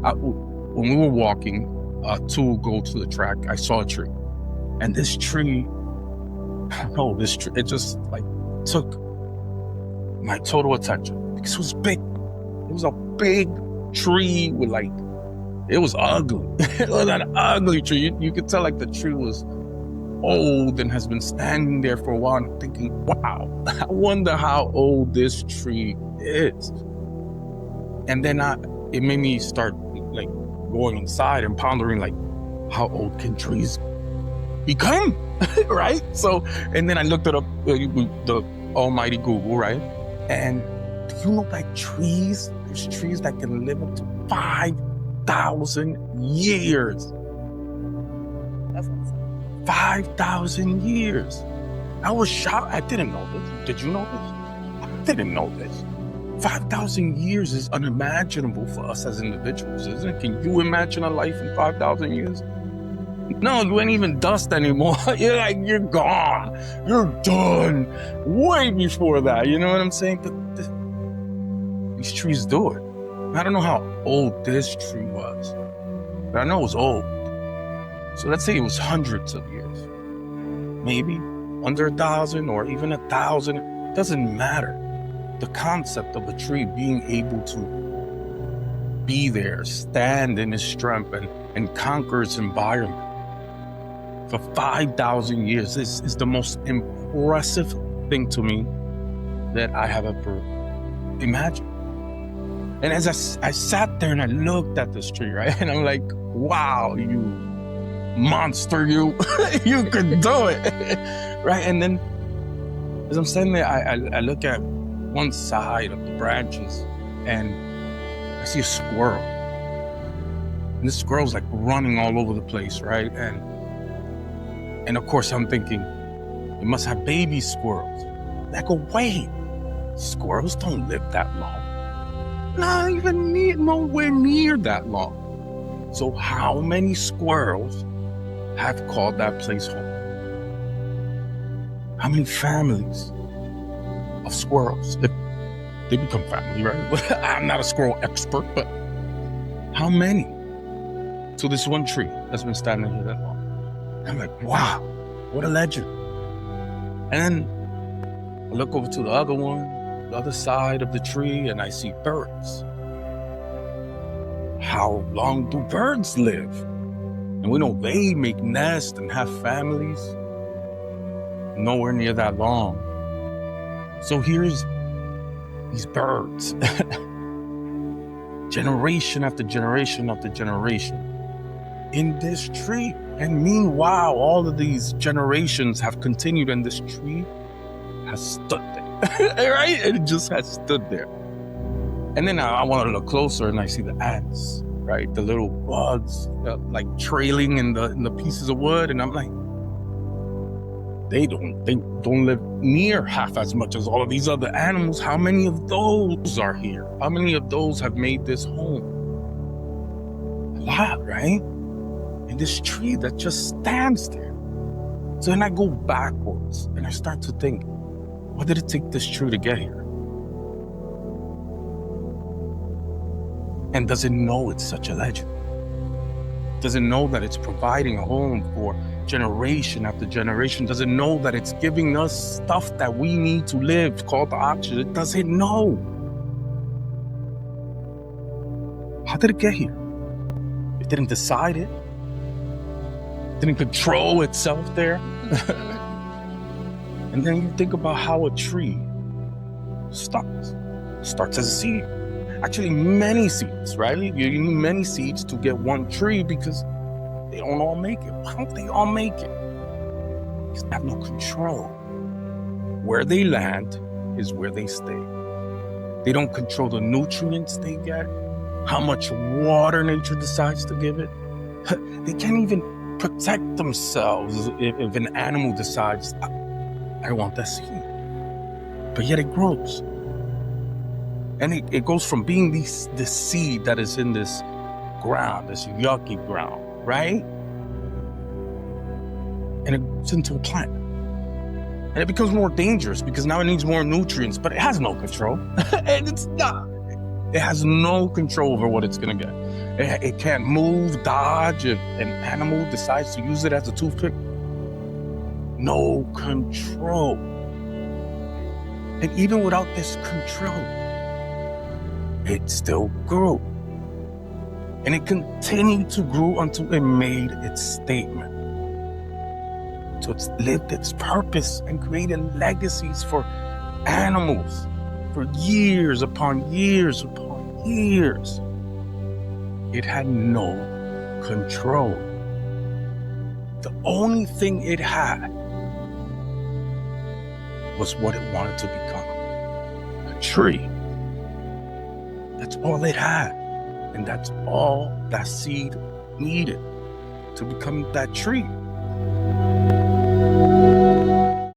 when we were walking to go to the track, I saw a tree. And this tree, it just like took my total attention because it was big. It was a big tree with like, it was ugly. It was an ugly tree. You could tell like the tree was old and has been standing there for a while. And I'm thinking, wow, I wonder how old this tree is. And then it made me start like going inside and pondering like, how old can trees become? Right? So, and then I looked it up, the almighty Google, right? And do you know that there's trees that can live up to 5,000 years. That's awesome. 5,000 years. I was shocked. I didn't know this. Did you know this? I didn't know this. 5,000 years is unimaginable for us as individuals, isn't it? Can you imagine a life in 5,000 years? No, you ain't even dust anymore. You're gone. You're done. Way before that. You know what I'm saying? But these trees do it. I don't know how old this tree was, but I know it was old. So let's say it was hundreds of years. Maybe under 1,000 or even 1,000. It doesn't matter. The concept of a tree being able to be there, stand in its strength and conquer its environment for 5,000 years is the most impressive thing to me that I have ever imagined. And as I sat there and I looked at this tree, right? And I'm like, wow, you monster, you could do it, right? And then as I'm standing there, I look at one side of the branches and I see a squirrel. And this squirrel's like running all over the place, right? And of course I'm thinking, it must have baby squirrels. And I go, wait, squirrels don't live that long. Not even nowhere near that long. So how many squirrels have called that place home? How many families of squirrels? If they become family, right? I'm not a squirrel expert, but how many to this one tree that's been standing here that long? I'm like, wow, what a legend. And then I look over to the other one, the other side of the tree, and I see birds. How long do birds live? And we know they make nests and have families. Nowhere near that long. So here's these birds, generation after generation after generation, in this tree. And meanwhile, all of these generations have continued and this tree has stood there, right? It just has stood there. And then I want to look closer and I see the ants, right? The little bugs like trailing in the pieces of wood. And I'm like, they don't live near half as much as all of these other animals. How many of those are here? How many of those have made this home? A lot, right? And this tree that just stands there. So then I go backwards and I start to think, what did it take this tree to get here? And does it know it's such a legend? Does it know that it's providing a home for generation after generation? Does it know that it's giving us stuff that we need to live, called the oxygen? Does it know? How did it get here? It didn't decide it. It didn't control itself there. And then you think about how a tree starts. It starts as a seed. Actually, many seeds, right? You need many seeds to get one tree because they don't all make it. Why don't they all make it? Because they have no control. Where they land is where they stay. They don't control the nutrients they get, how much water nature decides to give it. They can't even protect themselves if an animal decides, I want that seed. But yet it grows. And it goes from being this seed that is in this ground, this yucky ground, right? And it goes into a plant. And it becomes more dangerous because now it needs more nutrients, but it has no control. And it's not. It has no control over what it's going to get. It can't move, dodge if an animal decides to use it as a toothpick. No control. And even without this control, it still grew. And it continued to grow until it made its statement. So it's lived its purpose and created legacies for animals for years upon years upon years. It had no control. The only thing it had was what it wanted to become. A tree. That's all it had. And that's all that seed needed to become that tree.